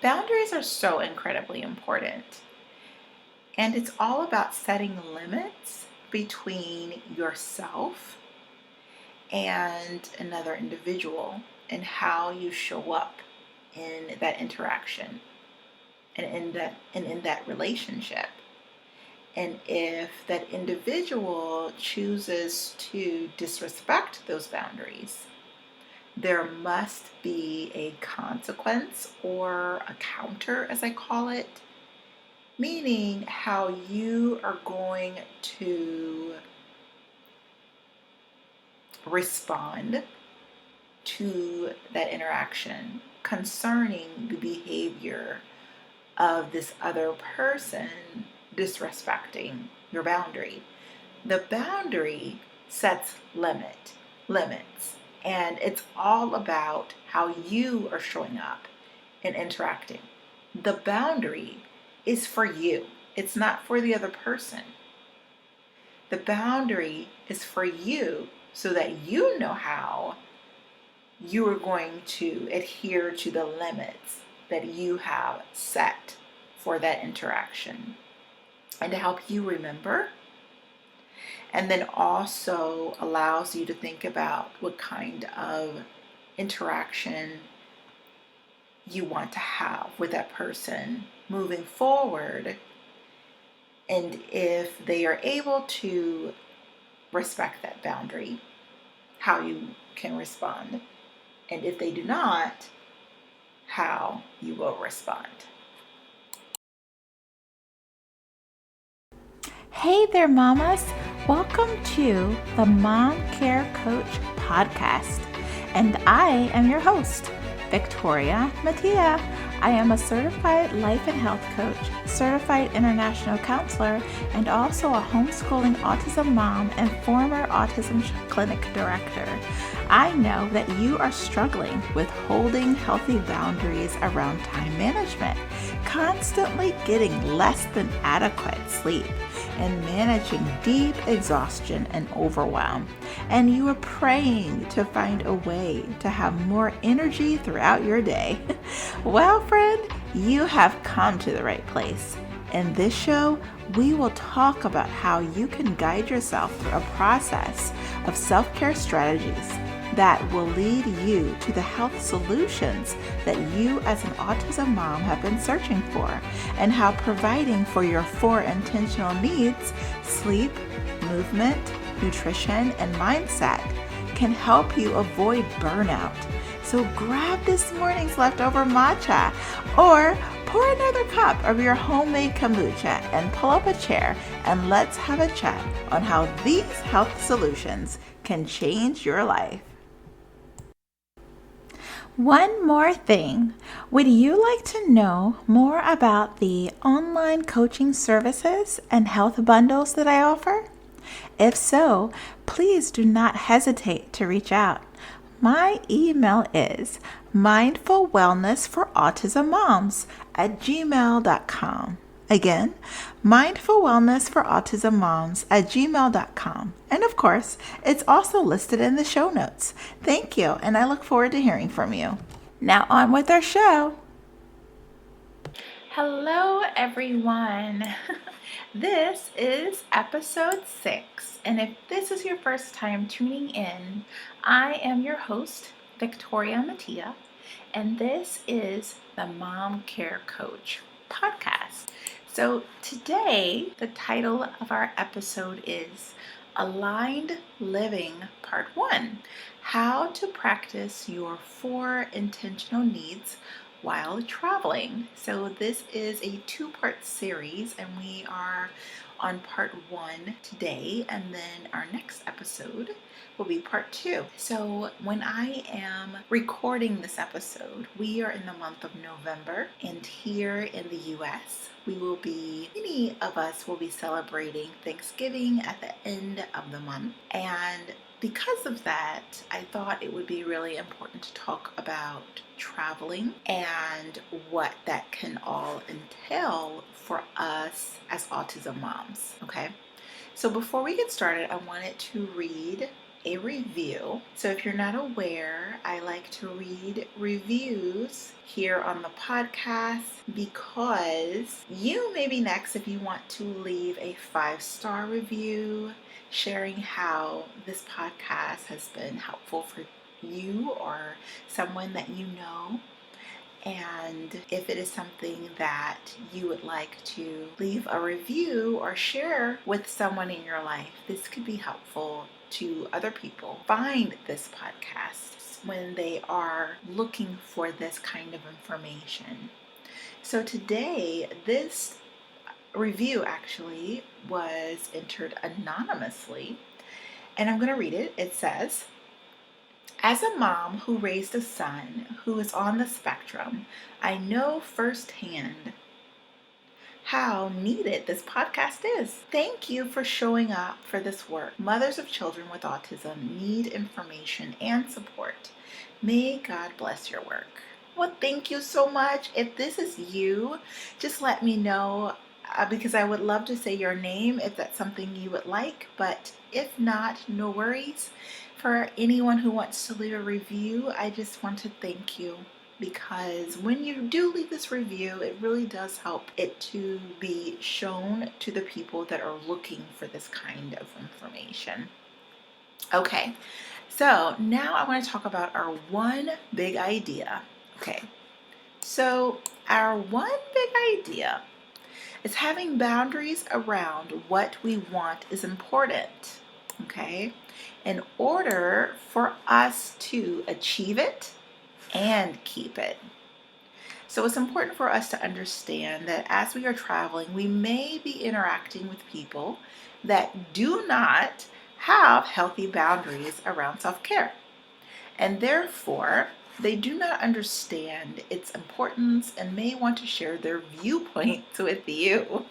Boundaries are so incredibly important, and it's all about setting limits between yourself and another individual and how you show up in that interaction and in that relationship. And if that individual chooses to disrespect those boundaries, there must be a consequence or a counter, as I call it, meaning how you are going to respond to that interaction concerning the behavior of this other person disrespecting your boundary. The boundary sets limits, and it's all about how you are showing up and interacting. The boundary is for you. It's not for the other person. The boundary is for you so that you know how you are going to adhere to the limits that you have set for that interaction, and to help you remember, and then also allows you to think about what kind of interaction you want to have with that person moving forward, and if they are able to respect that boundary, how you can respond, and if they do not, how you will respond. Hey there, mamas. Welcome to the Mom Care Coach podcast. And I am your host, Victoria Mattia. I am a certified life and health coach, certified international counselor, and also a homeschooling autism mom and former autism clinic director. I know that you are struggling with holding healthy boundaries around time management, constantly getting less than adequate sleep, and managing deep exhaustion and overwhelm. And you are praying to find a way to have more energy throughout your day. Well, friend, you have come to the right place. In this show, we will talk about how you can guide yourself through a process of self-care strategies that will lead you to the health solutions that you as an autism mom have been searching for, and how providing for your 4 intentional needs, sleep, movement, nutrition, and mindset, can help you avoid burnout. So grab this morning's leftover matcha or pour another cup of your homemade kombucha and pull up a chair, and let's have a chat on how these health solutions can change your life. One more thing. Would you like to know more about the online coaching services and health bundles that I offer? If so, please do not hesitate to reach out. My email is mindfulwellnessforautismmoms@gmail.com. Again, mindfulwellnessforautismmoms@gmail.com. And of course, it's also listed in the show notes. Thank you, and I look forward to hearing from you. Now on with our show. Hello, everyone. This is episode 6, and if this is your first time tuning in, I am your host, Victoria Mattia, and this is the Mom Care Coach podcast. So today, the title of our episode is Aligned Living Part 1, How to Practice Your 4 Intentional Needs while traveling. So this is a 2-part series, and we are on part 1 today, and then our next episode will be part 2. So when I am recording this episode, we are in the month of November, and here in the US, many of us will be celebrating Thanksgiving at the end of the month. And because of that, I thought it would be really important to talk about traveling and what that can all entail for us as autism moms. Okay, so before we get started, I wanted to read a review. So if you're not aware, I like to read reviews here on the podcast because you may be next if you want to leave a 5-star review sharing how this podcast has been helpful for you or someone that you know. And if it is something that you would like to leave a review or share with someone in your life, this could be helpful to other people find this podcast when they are looking for this kind of information. So today, this review actually was entered anonymously, and I'm going to read it. It says, as a mom who raised a son who is on the spectrum, I know firsthand how needed this podcast is. Thank you for showing up for this work. Mothers of children with autism need information and support. May God bless your work. Well, thank you so much. If this is you, just let me know because I would love to say your name if that's something you would like. But if not, no worries. For anyone who wants to leave a review, I just want to thank you because when you do leave this review, it really does help it to be shown to the people that are looking for this kind of information. Okay, so now I want to talk about our one big idea. Okay, so our one big idea is having boundaries around what we want is important. Okay, in order for us to achieve it and keep it. So it's important for us to understand that as we are traveling, we may be interacting with people that do not have healthy boundaries around self-care. And therefore, they do not understand its importance and may want to share their viewpoints with you.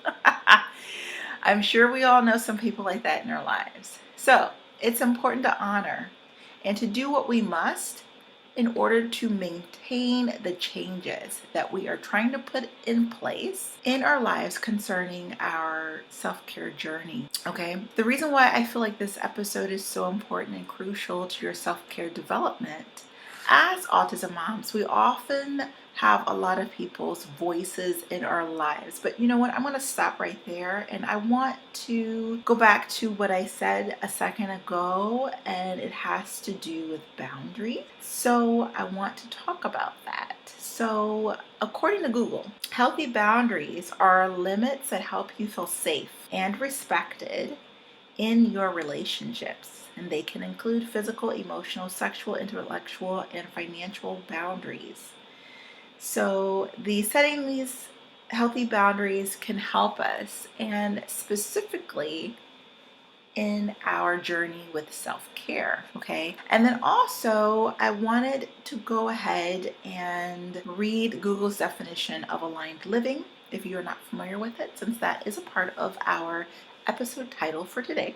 I'm sure we all know some people like that in our lives. So it's important to honor and to do what we must in order to maintain the changes that we are trying to put in place in our lives concerning our self-care journey. Okay, the reason why I feel like this episode is so important and crucial to your self-care development, as autism moms, we often have a lot of people's voices in our lives. But you know what? I'm going to stop right there and I want to go back to what I said a second ago, and it has to do with boundaries. So I want to talk about that. So according to Google, healthy boundaries are limits that help you feel safe and respected in your relationships. And they can include physical, emotional, sexual, intellectual, and financial boundaries. So setting these healthy boundaries can help us, and specifically in our journey with self-care, okay? And then also, I wanted to go ahead and read Google's definition of aligned living, if you are not familiar with it, since that is a part of our episode title for today.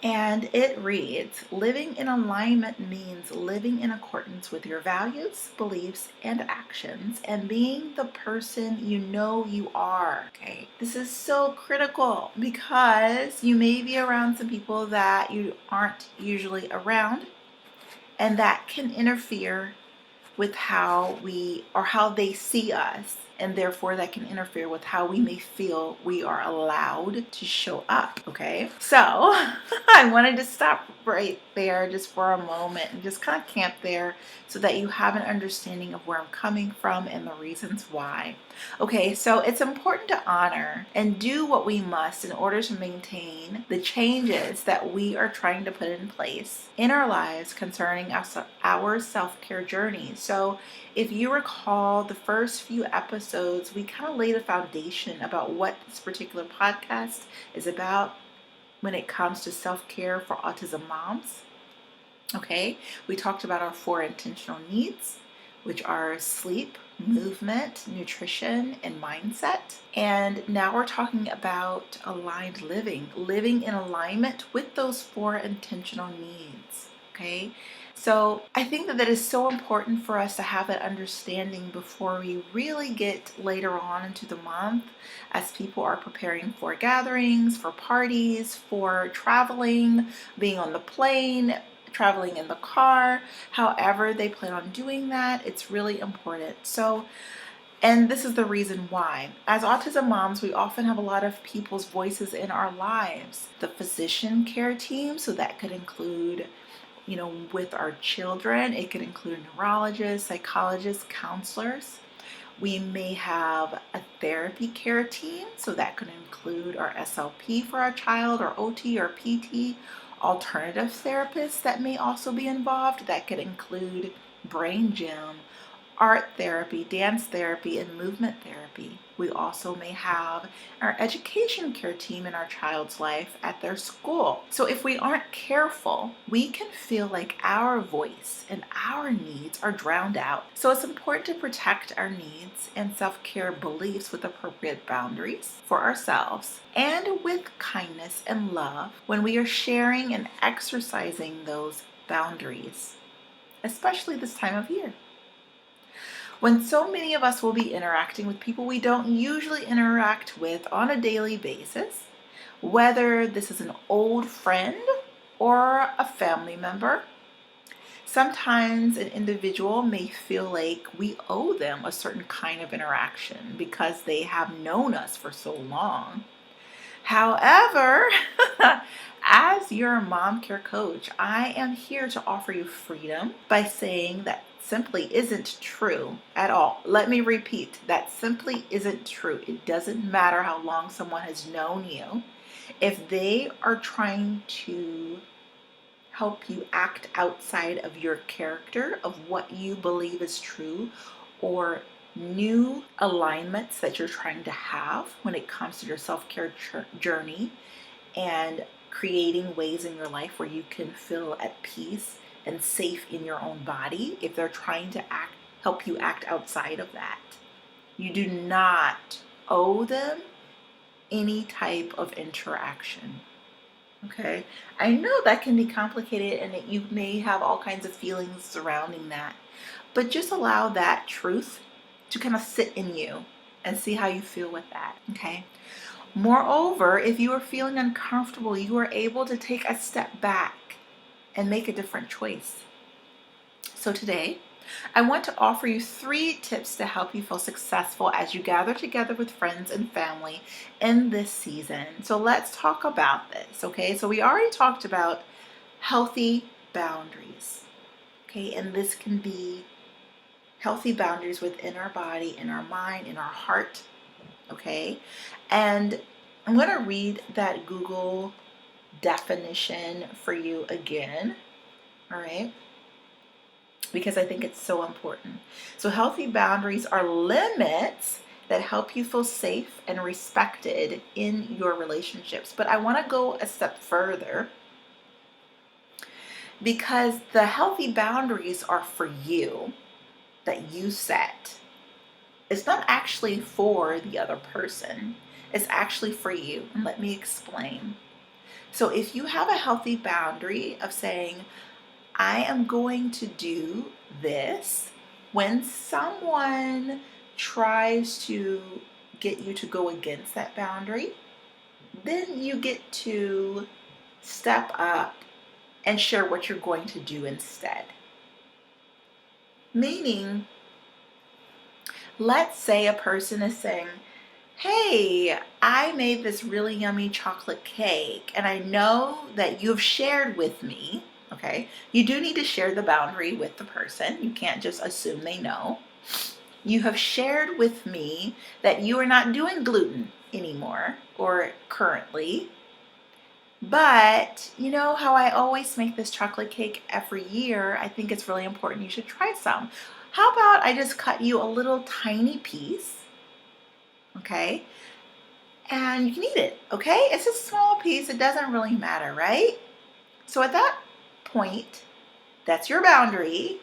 And it reads, living in alignment means living in accordance with your values, beliefs, and actions, and being the person you know you are. Okay, this is so critical because you may be around some people that you aren't usually around, and that can interfere with how they see us, and therefore that can interfere with how we may feel we are allowed to show up. Okay, so I wanted to stop right there just for a moment and just kind of camp there so that you have an understanding of where I'm coming from and the reasons why. Okay, so it's important to honor and do what we must in order to maintain the changes that we are trying to put in place in our lives concerning our self-care journeys. So if you recall the first few episodes, we kind of laid a foundation about what this particular podcast is about when it comes to self-care for autism moms. Okay, we talked about our 4 intentional needs, which are sleep, movement, nutrition, and mindset. And now we're talking about aligned living in alignment with those 4 intentional needs. Okay, So I think that is so important for us to have that understanding before we really get later on into the month, as people are preparing for gatherings, for parties, for traveling, being on the plane, traveling in the car, however they plan on doing that. It's really important. So, and this is the reason why. As autism moms, we often have a lot of people's voices in our lives. The physician care team, so that could include, with our children, it could include neurologists, psychologists, counselors. We may have a therapy care team, so that could include our SLP for our child, or OT or PT, alternative therapists that may also be involved. That could include brain gym, art therapy, dance therapy, and movement therapy. We also may have our education care team in our child's life at their school. So if we aren't careful, we can feel like our voice and our needs are drowned out. So it's important to protect our needs and self-care beliefs with appropriate boundaries for ourselves and with kindness and love when we are sharing and exercising those boundaries, especially this time of year, when so many of us will be interacting with people we don't usually interact with on a daily basis, whether this is an old friend or a family member. Sometimes an individual may feel like we owe them a certain kind of interaction because they have known us for so long. However, as your mom care coach, I am here to offer you freedom by saying that simply isn't true at all. Let me repeat, that simply isn't true. It doesn't matter how long someone has known you. If they are trying to help you act outside of your character, of what you believe is true, or new alignments that you're trying to have when it comes to your self-care journey and creating ways in your life where you can feel at peace and safe in your own body, if they're trying to help you act outside of that, you do not owe them any type of interaction. Okay, I know that can be complicated and that you may have all kinds of feelings surrounding that, but just allow that truth to kind of sit in you and see how you feel with that. Okay. Moreover, if you are feeling uncomfortable, you are able to take a step back and make a different choice. So today, I want to offer you 3 tips to help you feel successful as you gather together with friends and family in this season. So let's talk about this, okay? So we already talked about healthy boundaries, okay? And this can be healthy boundaries within our body, in our mind, in our heart, okay? And I'm going to read that Google definition for you again, all right? Because I think it's so important. So healthy boundaries are limits that help you feel safe and respected in your relationships. But I want to go a step further, because the healthy boundaries are for you, that you set. It's not actually for the other person. It's actually for you. And let me explain. So if you have a healthy boundary of saying, I am going to do this, when someone tries to get you to go against that boundary, then you get to step up and share what you're going to do instead. Meaning, let's say a person is saying, hey, I made this really yummy chocolate cake and I know that you've shared with me. Okay, you do need to share the boundary with the person. You can't just assume they know. You have shared with me that you are not doing gluten anymore or currently. But you know how I always make this chocolate cake every year? I think it's really important you should try some. How about I just cut you a little tiny piece, okay? And you can eat it, okay? It's a small piece. It doesn't really matter, right? So at that point, that's your boundary.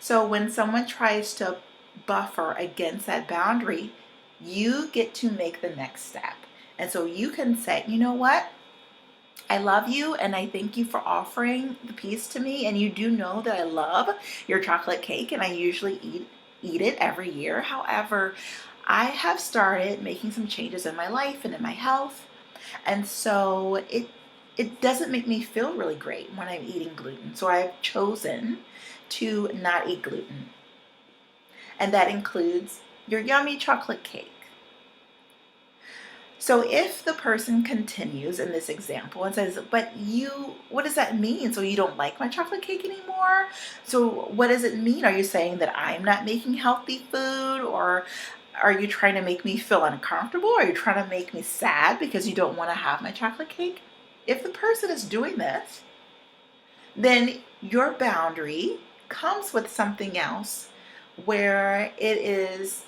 So when someone tries to buffer against that boundary, you get to make the next step. And so you can say, you know what? I love you and I thank you for offering the piece to me. And you do know that I love your chocolate cake and I usually eat it every year. However, I have started making some changes in my life and in my health. And so it doesn't make me feel really great when I'm eating gluten. So I've chosen to not eat gluten. And that includes your yummy chocolate cake. So if the person continues in this example and says, but you, what does that mean? So you don't like my chocolate cake anymore? So what does it mean? Are you saying that I'm not making healthy food? Or are you trying to make me feel uncomfortable? Are you trying to make me sad because you don't want to have my chocolate cake? If the person is doing this, then your boundary comes with something else where it is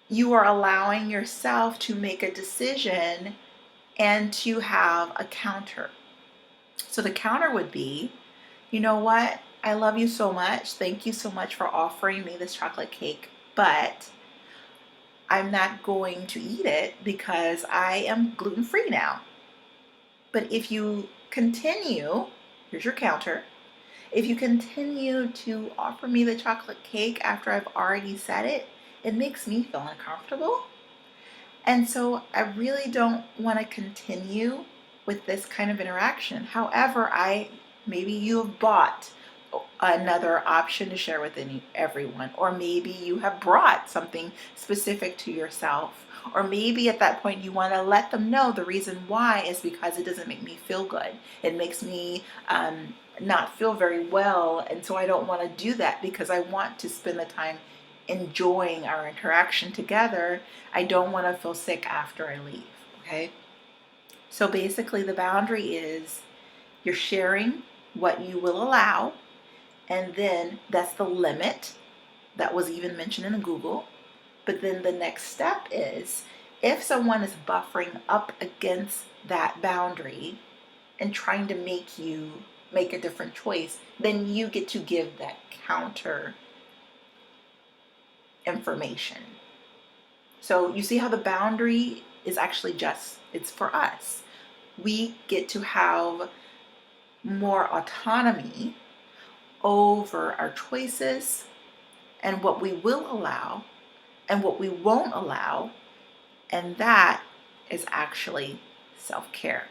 you are allowing yourself to make a decision and to have a counter. So the counter would be, you know what? I love you so much. Thank you so much for offering me this chocolate cake, but I'm not going to eat it because I am gluten free now. But if you continue, here's your counter. If you continue to offer me the chocolate cake after I've already said it, it makes me feel uncomfortable. And so I really don't want to continue with this kind of interaction. However, maybe you have bought another option to share with everyone, or maybe you have brought something specific to yourself, or maybe at that point you want to let them know the reason why is because it doesn't make me feel good. It makes me not feel very well, and so I don't want to do that because I want to spend the time enjoying our interaction together. I don't want to feel sick after I leave. Okay, so basically the boundary is you're sharing what you will allow, and then that's the limit that was even mentioned in Google. But then the next step is if someone is buffering up against that boundary and trying to make you make a different choice, then you get to give that counter information. So you see how the boundary is actually it's for us. We get to have more autonomy over our choices and what we will allow and what we won't allow. And that is actually self-care.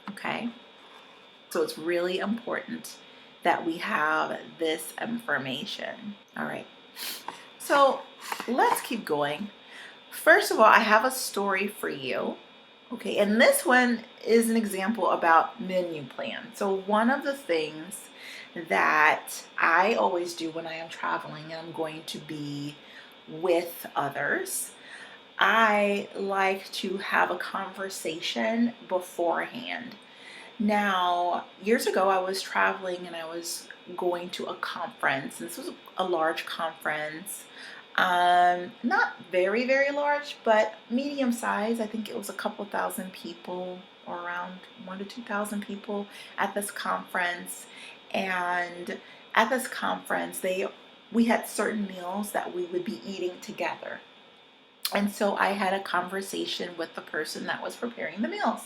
Okay? So it's really important that we have this information. All right. So let's keep going. First of all, I have a story for you. Okay, and this one is an example about menu plan. So one of the things that I always do when I am traveling and I'm going to be with others, I like to have a conversation beforehand. Now, years ago, I was traveling and I was going to a conference. This was a large conference. Not very, very large, but medium size. I think it was a couple thousand people, or around 1,000 to 2,000 people at this conference. And at this conference, we had certain meals that we would be eating together. And so I had a conversation with the person that was preparing the meals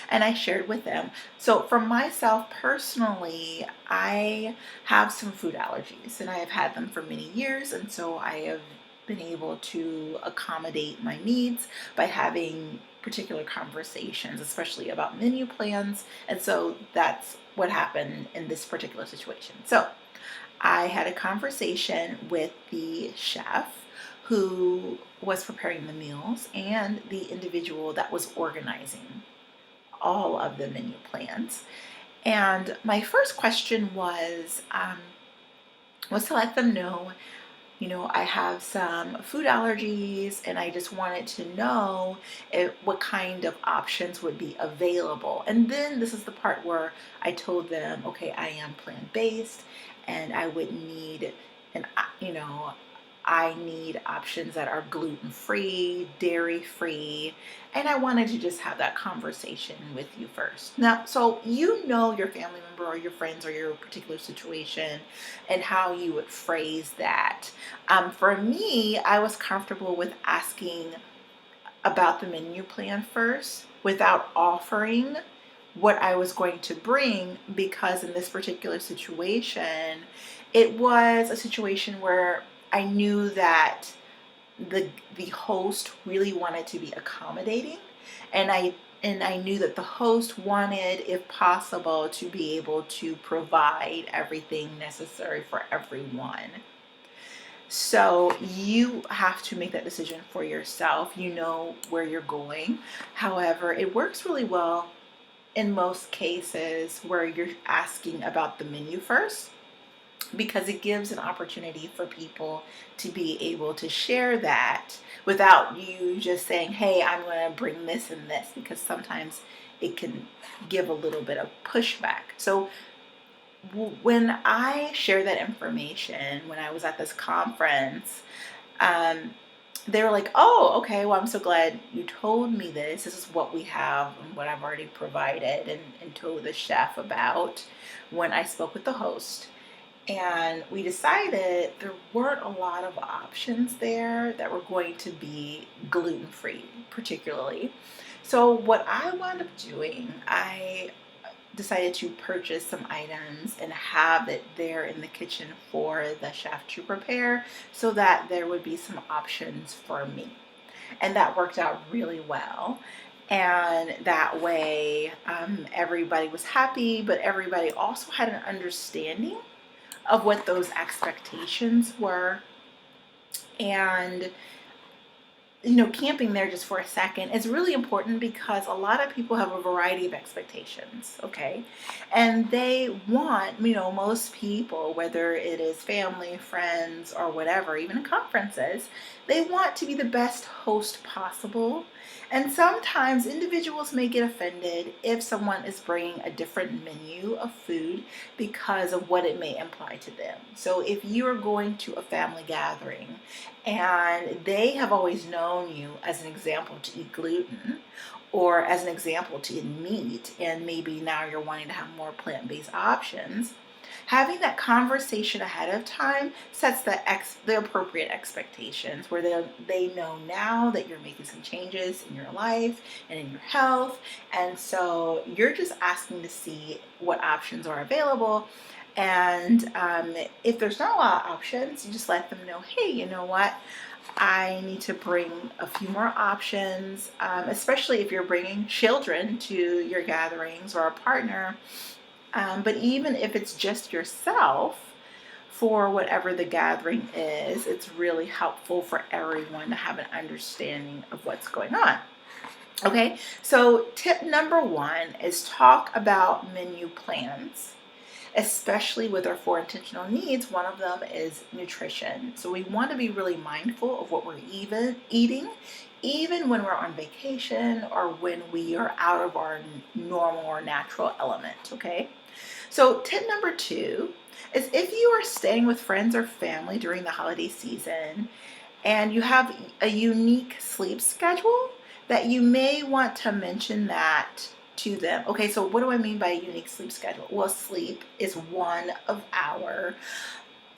and I shared with them. So for myself personally, I have some food allergies and I have had them for many years. And so I have been able to accommodate my needs by having particular conversations, especially about menu plans. And so that's what happened in this particular situation. So I had a conversation with the chef who was preparing the meals and the individual that was organizing all of the menu plans. And my first question was to let them know, I have some food allergies and I just wanted to know what kind of options would be available. And then this is the part where I told them, okay, I am plant-based and I would need I need options that are gluten-free, dairy-free, and I wanted to just have that conversation with you first. Now, so you know your family member or your friends or your particular situation and how you would phrase that. For me, I was comfortable with asking about the menu plan first without offering what I was going to bring, because in this particular situation, it was a situation where I knew that the host really wanted to be accommodating, and I knew that the host wanted, if possible, to be able to provide everything necessary for everyone. So you have to make that decision for yourself. You know where you're going. However, it works really well in most cases where you're asking about the menu first, because it gives an opportunity for people to be able to share that without you just saying, hey, I'm going to bring this and this, because sometimes it can give a little bit of pushback. So when I share that information, when I was at this conference, they were like, oh, okay, well, I'm so glad you told me this. This is what we have and what I've already provided and told the chef about when I spoke with the host. And we decided there weren't a lot of options there that were going to be gluten-free, particularly. So what I wound up doing, I decided to purchase some items and have it there in the kitchen for the chef to prepare, so that there would be some options for me. And that worked out really well. And that way, everybody was happy, but everybody also had an understanding of what those expectations were. And camping there just for a second is really important, because a lot of people have a variety of expectations, okay? And they want, most people, whether it is family, friends, or whatever, even in conferences, they want to be the best host possible. And sometimes individuals may get offended if someone is bringing a different menu of food because of what it may imply to them. So if you are going to a family gathering and they have always known you as an example to eat gluten, or as an example to eat meat, and maybe now you're wanting to have more plant-based options, having that conversation ahead of time sets the appropriate expectations, where they know now that you're making some changes in your life and in your health. And so you're just asking to see what options are available. And if there's not a lot of options, you just let them know, hey, you know what? I need to bring a few more options, especially if you're bringing children to your gatherings, or a partner. But even if it's just yourself, for whatever the gathering is, it's really helpful for everyone to have an understanding of what's going on. Okay, so tip number 1 is talk about menu plans, especially with our 4 intentional needs. One of them is nutrition. So we want to be really mindful of what we're eating, even when we're on vacation or when we are out of our normal or natural element, okay? So tip number 2 is, if you are staying with friends or family during the holiday season and you have a unique sleep schedule, that you may want to mention that to them. Okay, so what do I mean by a unique sleep schedule? Well, sleep is one of our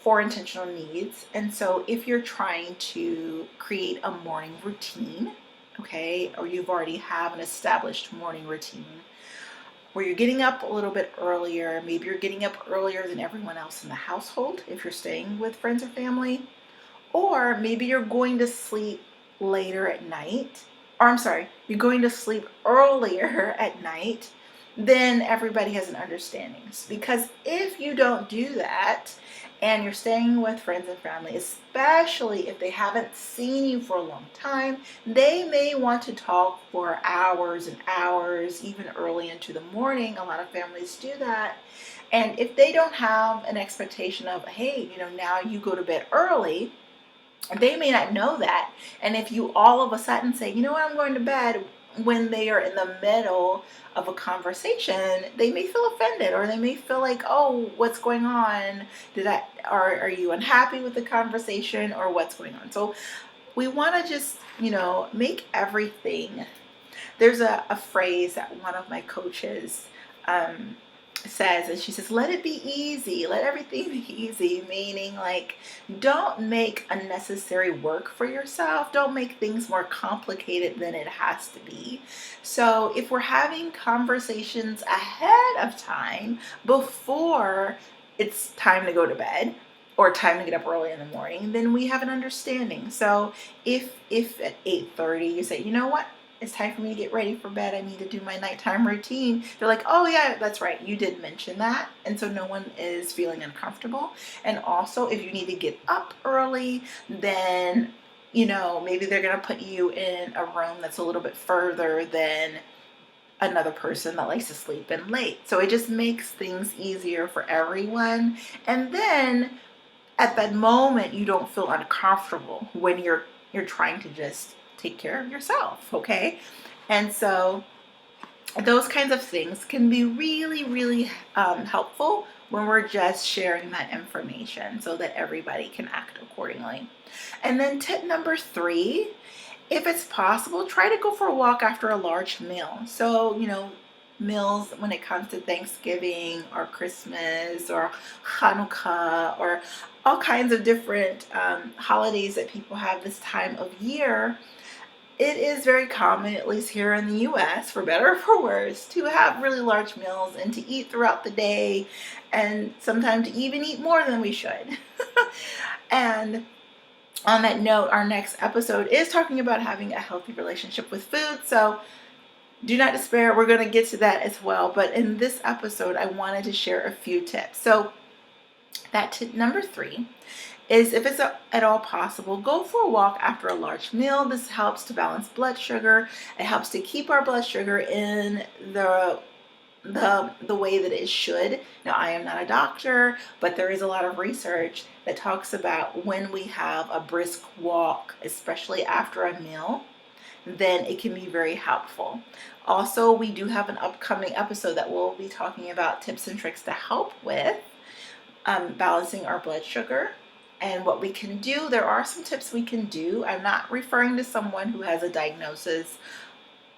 4 intentional needs. And so if you're trying to create a morning routine, okay, or you've already have an established morning routine where you're getting up a little bit earlier, maybe you're getting up earlier than everyone else in the household if you're staying with friends or family, or maybe you're going to sleep later at night, or I'm sorry, you're going to sleep earlier at night, then everybody has an understanding. Because if you don't do that and you're staying with friends and family, especially if they haven't seen you for a long time, they may want to talk for hours and hours, even early into the morning. A lot of families do that. And if they don't have an expectation of, hey, now you go to bed early, they may not know that. And if you all of a sudden say, you know what, I'm going to bed, when they are in the middle of a conversation, they may feel offended, or they may feel like, oh, what's going on? Are you unhappy with the conversation, or what's going on? So we want to just, make everything. There's a phrase that one of my coaches says, and she says, let it be easy, let everything be easy, meaning like don't make unnecessary work for yourself, don't make things more complicated than it has to be. So if we're having conversations ahead of time before it's time to go to bed or time to get up early in the morning, then we have an understanding. So if at 8:30 you say, you know what, it's time for me to get ready for bed, I need to do my nighttime routine, they're like, oh yeah, that's right, you did mention that. And so no one is feeling uncomfortable. And also, if you need to get up early, then maybe they're going to put you in a room that's a little bit further than another person that likes to sleep in late. So it just makes things easier for everyone. And then at that moment, you don't feel uncomfortable when you're trying to just take care of yourself, okay? And so those kinds of things can be really, really helpful when we're just sharing that information so that everybody can act accordingly. And then tip number 3, if it's possible, try to go for a walk after a large meal. So, meals when it comes to Thanksgiving or Christmas or Hanukkah or all kinds of different holidays that people have this time of year, it is very common, at least here in the US, for better or for worse, to have really large meals and to eat throughout the day, and sometimes to even eat more than we should. And on that note, our next episode is talking about having a healthy relationship with food. So do not despair. We're going to get to that as well. But in this episode, I wanted to share a few tips. So that tip number 3 is, if it's at all possible, go for a walk after a large meal. This helps to balance blood sugar. It helps to keep our blood sugar in the way that it should. Now, I am not a doctor, but there is a lot of research that talks about when we have a brisk walk, especially after a meal, then it can be very helpful. Also, we do have an upcoming episode that we'll be talking about tips and tricks to help with balancing our blood sugar and what we can do. There are some tips we can do. I'm not referring to someone who has a diagnosis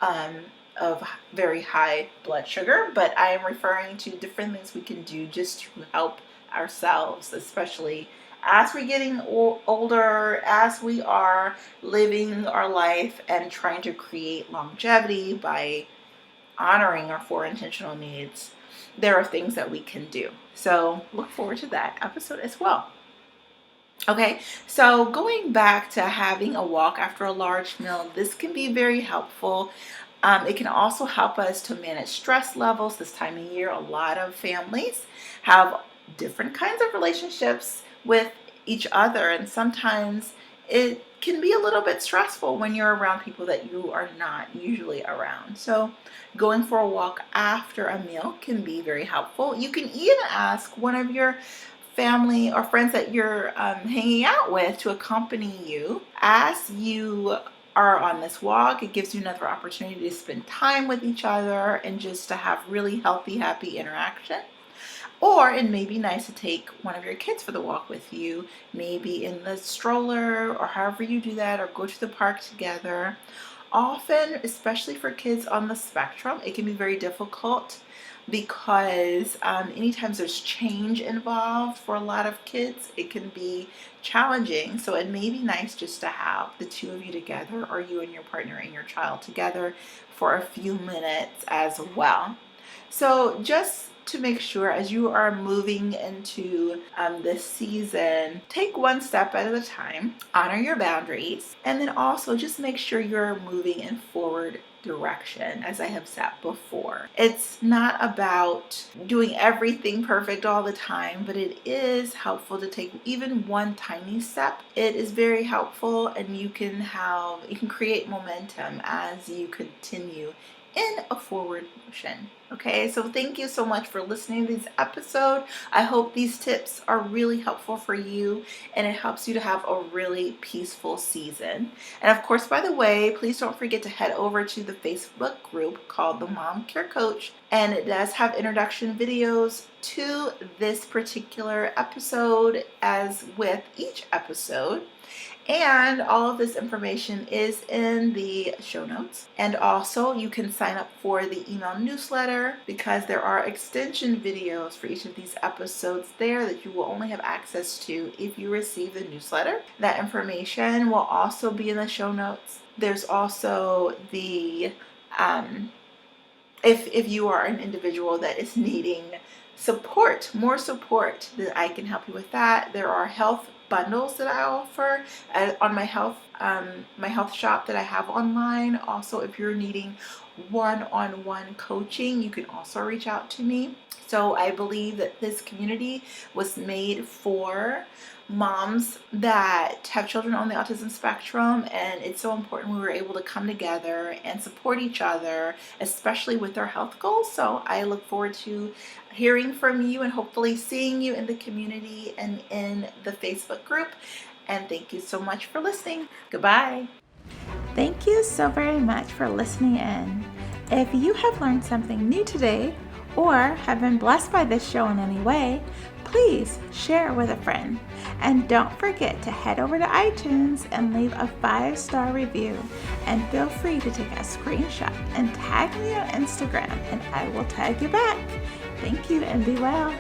of very high blood sugar, but I am referring to different things we can do just to help ourselves, especially as we're getting older, as we are living our life and trying to create longevity by honoring our 4 intentional needs. There are things that we can do. So look forward to that episode as well. Okay, so going back to having a walk after a large meal, this can be very helpful. It can also help us to manage stress levels. This time of year, a lot of families have different kinds of relationships with each other, and sometimes it can be a little bit stressful when you're around people that you are not usually around. So going for a walk after a meal can be very helpful. You can even ask one of your family or friends that you're hanging out with to accompany you as you are on this walk. It gives you another opportunity to spend time with each other and just to have really healthy, happy interaction. Or it may be nice to take one of your kids for the walk with you, maybe in the stroller or however you do that, or go to the park together. Often, especially for kids on the spectrum, it can be very difficult because anytime there's change involved for a lot of kids, it can be challenging. So it may be nice just to have the 2 of you together, or you and your partner and your child together for a few minutes as well. So just to make sure, as you are moving into this season, take one step at a time, honor your boundaries, and then also just make sure you're moving in forward direction, as I have said before. It's not about doing everything perfect all the time, but it is helpful to take even one tiny step. It is very helpful, and you can create momentum as you continue in a forward motion. Okay, so thank you so much for listening to this episode. I hope these tips are really helpful for you, and it helps you to have a really peaceful season. And of course, by the way, please don't forget to head over to the Facebook group called the Mom Care Coach, and it does have introduction videos to this particular episode as with each episode. And all of this information is in the show notes. And also, you can sign up for the email newsletter newsletter, because there are extension videos for each of these episodes there that you will only have access to if you receive the newsletter. That information will also be in the show notes. There's also the if you are an individual that is needing support, more support, that I can help you with that. There are health bundles that I offer on my health shop that I have online. Also, if you're needing one-on-one coaching, you can also reach out to me. So I believe that this community was made for moms that have children on the autism spectrum, and it's so important we were able to come together and support each other, especially with our health goals. So I look forward to hearing from you and hopefully seeing you in the community and in the Facebook group. And thank you so much for listening. Goodbye. Thank you so very much for listening in. If you have learned something new today or have been blessed by this show in any way, please share it with a friend. And don't forget to head over to iTunes and leave a 5-star review. And feel free to take a screenshot and tag me on Instagram, and I will tag you back. Thank you and be well.